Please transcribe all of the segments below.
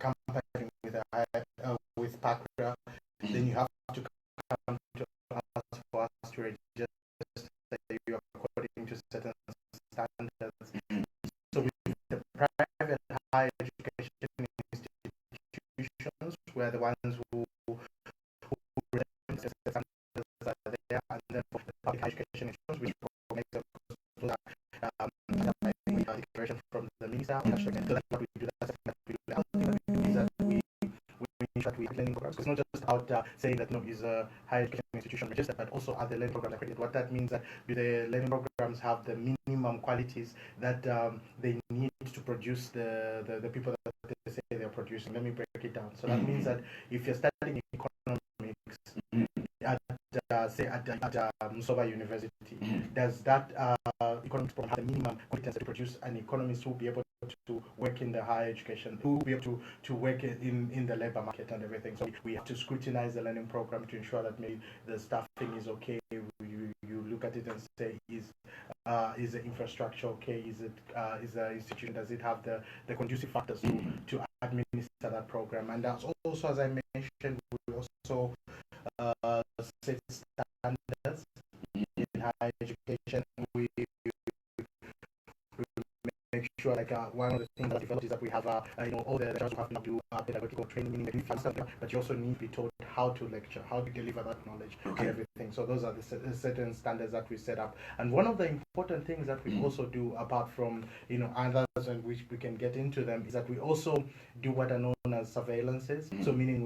company with PACRA, then you have to come to us for us to register you according to certain standards. So with the private higher education institutions, were the ones who represent the standards are there, and then for the public higher education institutions, which makes a declaration from the minister. So that's what we do. That's what we do. The other thing that we do is that we ensure that we have learning programs. It's not just about saying that no is a higher education institution registered, but also are the learning programs accredited. What that means that do the learning programs have the minimum qualities that they need to produce the people that they say they're producing. Let me break it down. So that means that if you're studying economics at say at Musoba University, does that economics program have the minimum competence to produce an economist who will be able to work in the higher education, who will be able to work in the labor market and everything? So we have to scrutinize the learning program to ensure that maybe the staffing is okay. You look at it and say, is the infrastructure okay? Is the institution, does it have the conducive factors to administer that program? And that's also, as I mentioned, we also set standards in higher education. We make sure, like one of the things that developed is that we have all the lecturers who have to do pedagogical training, meaning they do something, but you also need to be told how to lecture, how to deliver that knowledge, and everything. So those are the certain standards that we set up. And one of the important things that we also do, apart from others, and which we can get into them, is that we also do what are known as surveillances. So meaning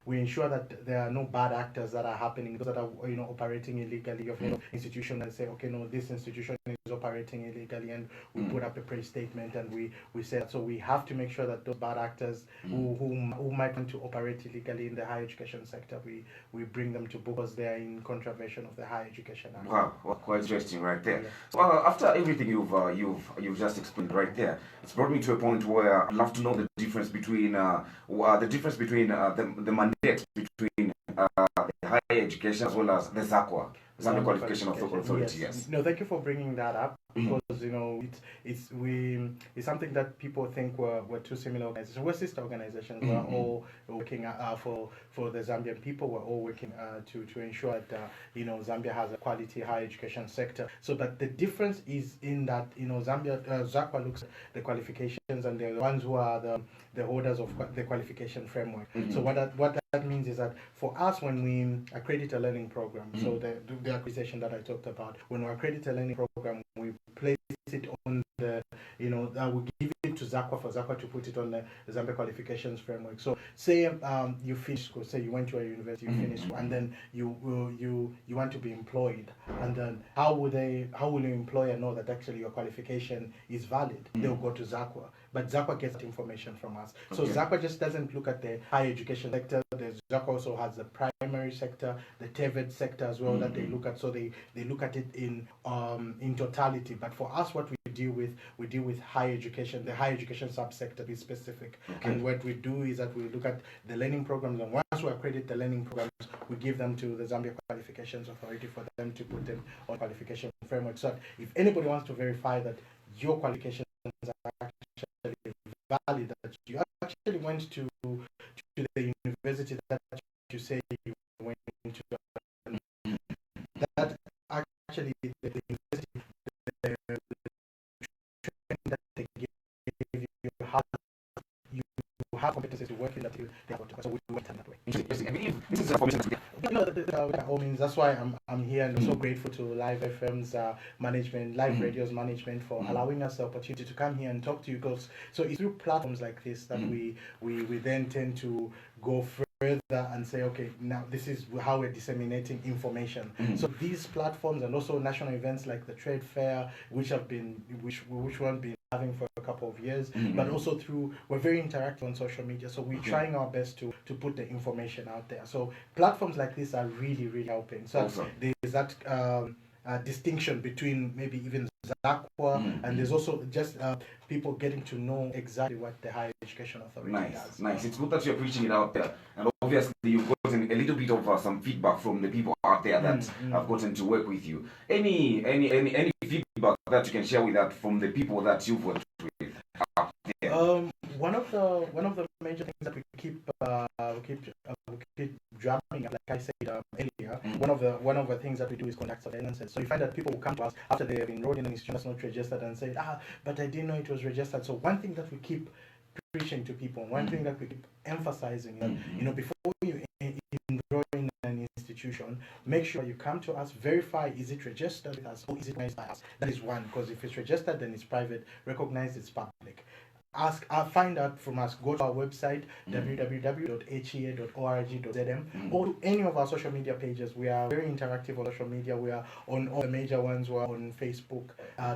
we ensure that there are no bad actors that are happening, those that are operating illegally. Of institution that say, okay, no, this institution is operating illegally, and we put up a praise statement, and we say that. So we have to make sure that those bad actors who might want to operate illegally in the higher education sector, we bring them to book because they are in contravention of the higher education act. Wow, well, quite interesting right there. So after everything you've just explained right there, it's brought me to a point where I'd love to know the difference between the mandate between the higher education as well as the ZAQA, Zambia Qualification Authority. Yes. No, thank you for bringing that up, because it's something that people think we're two similar organizations. We're sister organizations. We're all working for the Zambian people. We're all working to ensure that Zambia has a quality higher education sector. So, but the difference is in that Zambia ZAQA looks at the qualifications, and they're the ones who are the holders of the qualification framework. So what that means is that for us, when we accredit a learning program, so the accreditation that I talked about, when we accredit a learning program, we place it on the we give it to ZAQA for ZAQA to put it on the Zambia qualifications framework. So say you finish school, say you went to a university, you finished school, and then you want to be employed, and then how will your employer know that actually your qualification is valid? They'll go to ZAQA, but ZAQA gets that information from us. So ZAQA just doesn't look at the higher education sector. The ZAQA also has the primary sector, the TVET sector as well that they look at. So they look at it in totality. But for us, what we deal with higher education, the higher education subsector to be specific. And what we do is that we look at the learning programs, and once we accredit the learning programs, we give them to the Zambia Qualifications Authority for them to put them on qualification framework. So if anybody wants to verify that your qualifications are actually valid, that you actually went to the university that you say you went to, that actually the university, the training that they give you, you have competencies to work in that field. So we work in that way. Interesting. I believe this is information. By all means, that's why I'm here, and I'm so grateful to Live FM's management, Live Radio's management, for allowing us the opportunity to come here and talk to you guys. So it's through platforms like this that we then tend to go further and say, okay, now this is how we're disseminating information. So these platforms, and also national events like the trade fair, which we've been having for a couple of years, but also we're very interactive on social media, so we're trying our best to put the information out there. So platforms like this are really, really helping. So there's that distinction between maybe even ZAQA, and there's also just people getting to know exactly what the Higher Education Authority does. Nice. It's good that you're preaching it out there, and obviously you've gotten a little bit of some feedback from the people out there that have gotten to work with you. Any feedback that you can share with that from the people that you've worked with? One of the major things that we keep drumming, like I said earlier, one of the things that we do is conduct surveillances. So you find that people will come to us after they have enrolled in an institution that's not registered and say, but I didn't know it was registered. So one thing that we keep preaching to people, one thing that we keep emphasizing, that before you enroll in an institution, make sure you come to us, verify, is it registered with us or is it recognized by us? That is one, because if it's registered, then it's private, recognized, it's public. Find out from us. Go to our website, www.hea.org.zm, or to any of our social media pages. We are very interactive on social media. We are on all the major ones. We are on Facebook,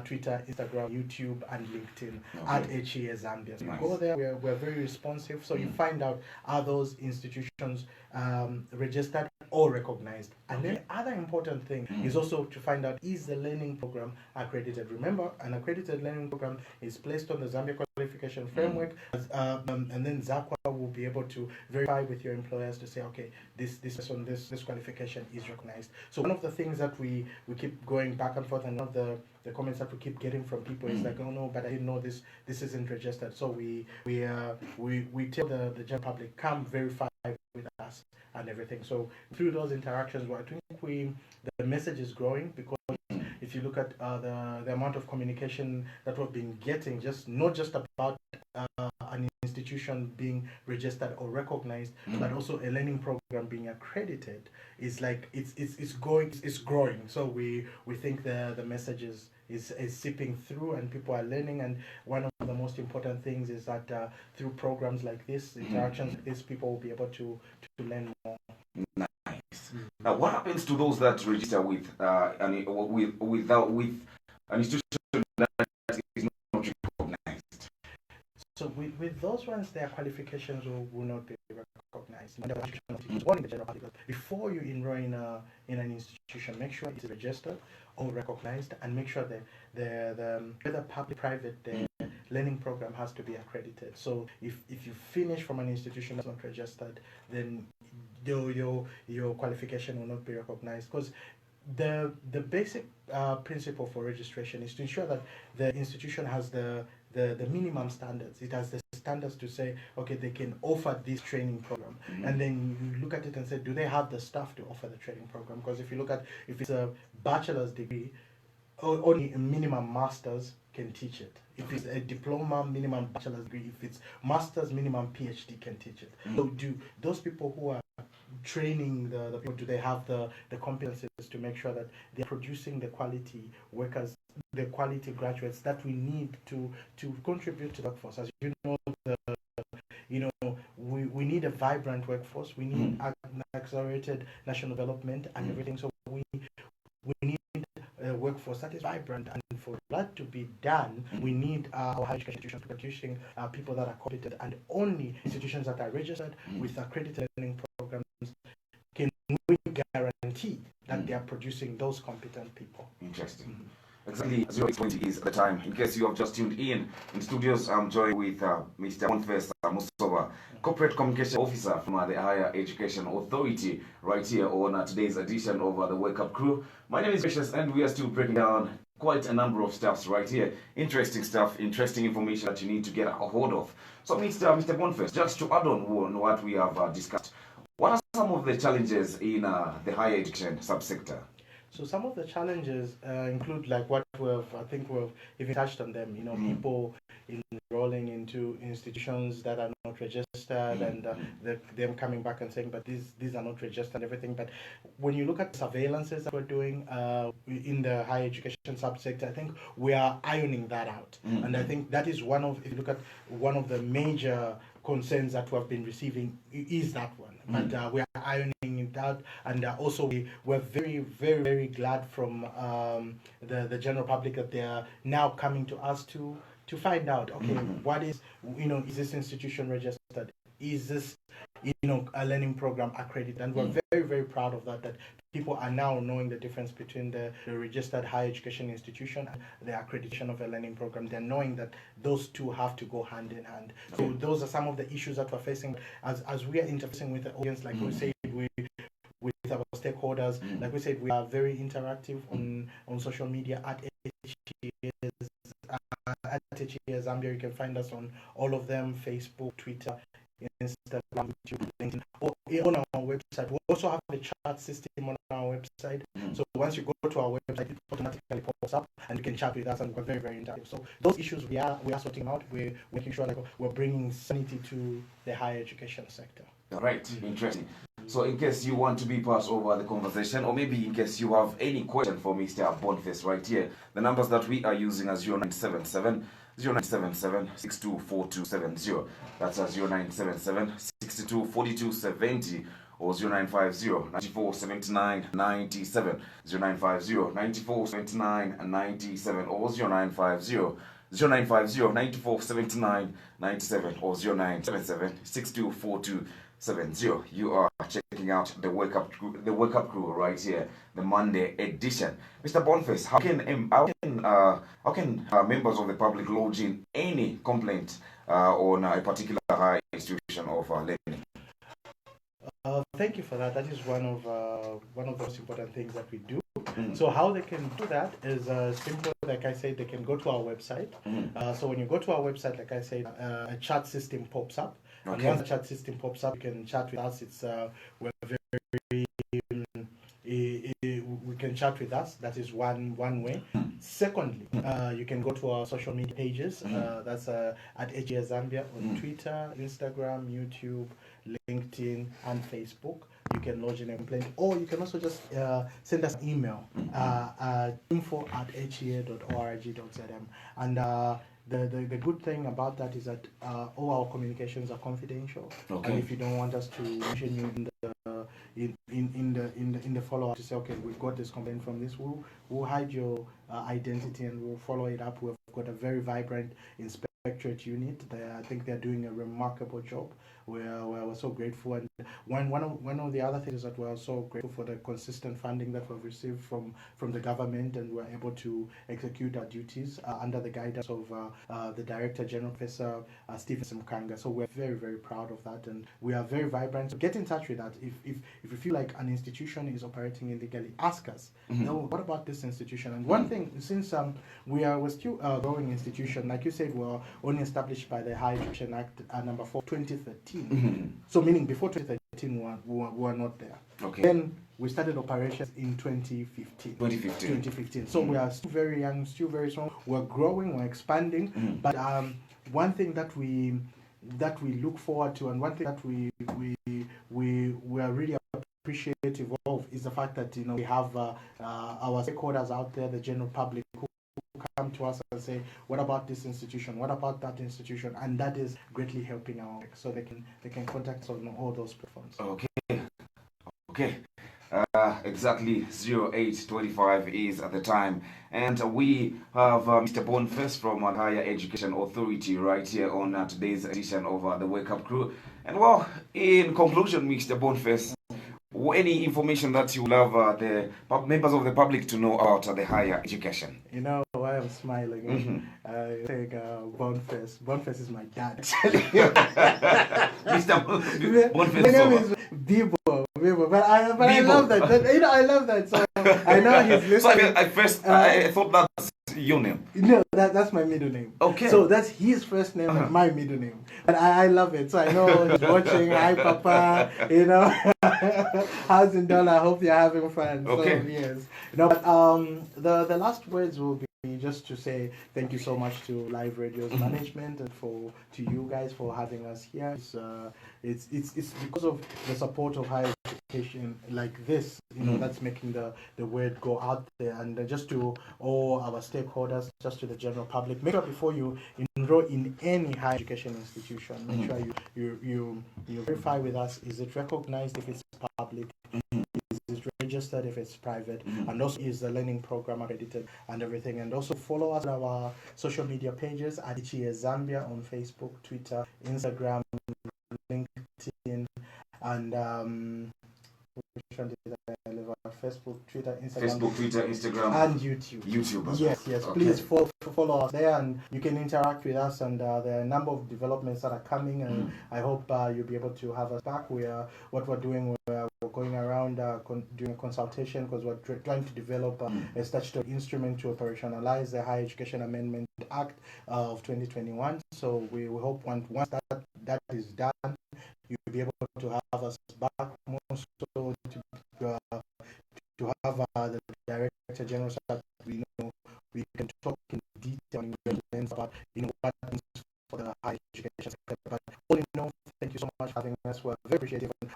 Twitter, Instagram, YouTube, and LinkedIn at HEA Zambia. So you go there. We're very responsive. So you find out, are those institutions registered or recognized? And then the other important thing is also to find out, is the learning program accredited? Remember, an accredited learning program is placed on the Zambia qualification framework, and then ZAQUA will be able to verify with your employers to say, okay, this qualification is recognized. So one of the things that we keep going back and forth, and one of the comments that we keep getting from people is like, oh no, but I didn't know this isn't registered. So we tell the general public, come verify with us and everything. So through those interactions, I think the message is growing, because if you look at the amount of communication that we've been getting, not just about an institution being registered or recognized, but also a learning program being accredited, is like it's growing. So we think the message is seeping through, and people are learning. And one of the most important things is that through programs like this, interactions like this, people will be able to learn more. Nice. Now, what happens to those that register with an institution that is not recognized? So with those ones, their qualifications will not be recognized. One in the general public. Before you enroll in an institution, make sure it's registered or recognized, and make sure that whether public-private, the learning program has to be accredited. So if you finish from an institution that's not registered, then your qualification will not be recognized, because the basic principle for registration is to ensure that the institution has the minimum standards. It has the standards to say, okay, they can offer this training program. And then you look at it and say, do they have the staff to offer the training program? Because if you look at, if it's a bachelor's degree, only a minimum master's can teach it. If it's a diploma, minimum bachelor's degree. If it's master's, minimum PhD can teach it. So do those people who are training the people, do they have the competencies to make sure that they're producing the quality workers, the quality graduates that we need to contribute to the workforce? As you know, we need a vibrant workforce. We need accelerated national development and everything. So we need a workforce that is vibrant, and for that to be done, we need our higher education institutions producing people that are competent, and only institutions that are registered with accredited learning programs can we guarantee that they are producing those competent people. Interesting. Exactly 0:20 is the time. In case you have just tuned in studios, I'm joined with Mr. Boniface Musoba, Corporate Communication Officer from the Higher Education Authority, right here on today's edition of the Wake Up Crew. My name is Gracious, and we are still breaking down quite a number of stuffs right here. Interesting stuff, interesting information that you need to get a hold of. So, Mr. Boniface, just to add on what we have discussed, what are some of the challenges in the higher education subsector? So some of the challenges include, like what I think we've even touched on them. People enrolling into institutions that are not registered, and them coming back and saying, but these are not registered and everything. But when you look at surveillances that we're doing in the higher education subsector, I think we are ironing that out. And I think that is if you look at one of the major concerns that we have been receiving, is that one. But we are ironing it out, and also we're very, very, very glad from the general public that they are now coming to us to find out, okay, what is this institution registered? Is this a learning program accredited? And we're very, very proud of that people are now knowing the difference between the registered higher education institution and the accreditation of a learning program. They're knowing that those two have to go hand in hand. So those are some of the issues that we're facing as we are interfacing with the audience. Like we said, with our stakeholders, like we said, we are very interactive on social media at at HEA Zambia. You can find us on all of them: Facebook, Twitter, Instagram, YouTube, LinkedIn, or on our website. We also have a chat system on our website. So once you go to our website, it automatically pops up, and you can chat with us, and we're very, very interactive. So those issues we are sorting out. We're making sure like we're bringing sanity to the higher education sector. Right, interesting. So in case you want to be part of the conversation, or maybe in case you have any question for Mr. Boniface right here, the numbers that we are using are 0977 0977 624270. That's 0977 624270 or 0950 9479 97, 0950 9479 97 or 0950 0950 9479 97 or 0977 624270. You are checking out the Wake Up Crew right here, the Monday edition. Mr. Boniface, how can members of the public lodge in any complaint on a particular higher institution of learning? Thank you for that. That is one of the most important things that we do. So how they can do that is simple. Like I said, they can go to our website. So when you go to our website, like I said, a chat system pops up. Okay. And once the chat system pops up, you can chat with us. It's we're very we can chat with us. That is one way. Secondly, you can go to our social media pages. That's at HEA Zambia on Twitter, Instagram, YouTube, LinkedIn, and Facebook. You can lodge in a complaint, or you can also just send us an email, info@hea.org.zm. And the good thing about that is that all our communications are confidential. Okay. And if you don't want us to mention you in the follow-up to say, okay, we've got this complaint from this, we'll hide your identity and we'll follow it up. We've got a very vibrant inspectorate unit. I think they're doing a remarkable job. We're so grateful, and one of the other things is that we're so grateful for the consistent funding that we've received from the government, and we're able to execute our duties under the guidance of the Director General, Professor Stephen Mkanga. So we're very, very proud of that, and we are very vibrant. So get in touch with us. If you feel like an institution is operating illegally, ask us. No, what about this institution? And one thing, since we're still a growing institution, like you said, we're only established by the Higher Education Act number 4, 2013. So meaning before 2013 we were not there. Okay. Then we started operations in 2015. So we are still very young, still very strong. We're growing, we're expanding. But one thing that we look forward to, and one thing that we are really appreciative of, is the fact that we have our stakeholders out there, the general public, who come to us and say, what about this institution, what about that institution, and that is greatly helping our work. So they can contact us on all those platforms. Okay. Exactly 0825 is at the time, and we have Mr. Boniface from Higher Education Authority right here on today's edition of the Wake Up Crew. And well, in conclusion, Mr. Boniface, any information that you would love the members of the public to know about the higher education? You know why I'm smiling? I think Boniface is my dad, actually. Mr. Boniface. My name is Birbal, but I love that. I love that. So I know he's listening. So I thought that's your name. No, that's my middle name. Okay. So that's his first name and my middle name. But I love it. So I know he's watching. Hi, Papa. How's in dollar? I hope you're having fun. Okay. So, yes. But the last words will be just to say thank you so much to Live Radio's management, and to you guys for having us here. It's because of the support of higher education like this, that's making the word go out there. And just to all our stakeholders, just to the general public, make sure before you enroll in any higher education institution, make sure you verify with us, is it recognized if it's public, is registered if it's private, and also is the learning program accredited and everything. And also follow us on our social media pages at HEA Zambia on Facebook, Twitter, Instagram, LinkedIn, and Facebook, Twitter, Instagram, and YouTube. Yes. Okay. Please follow us there, and you can interact with us. And there are a number of developments that are coming, and I hope you'll be able to have us back. What we're doing, we're going around doing a consultation because we're trying to develop a statutory instrument to operationalize the Higher Education Amendment Act of 2021. So we hope once that is done, you'll be able to have us back more so to have the Director General so that we can talk in detail and about what means for the higher education sector. But all in all, thank you so much for having us. We're very appreciative.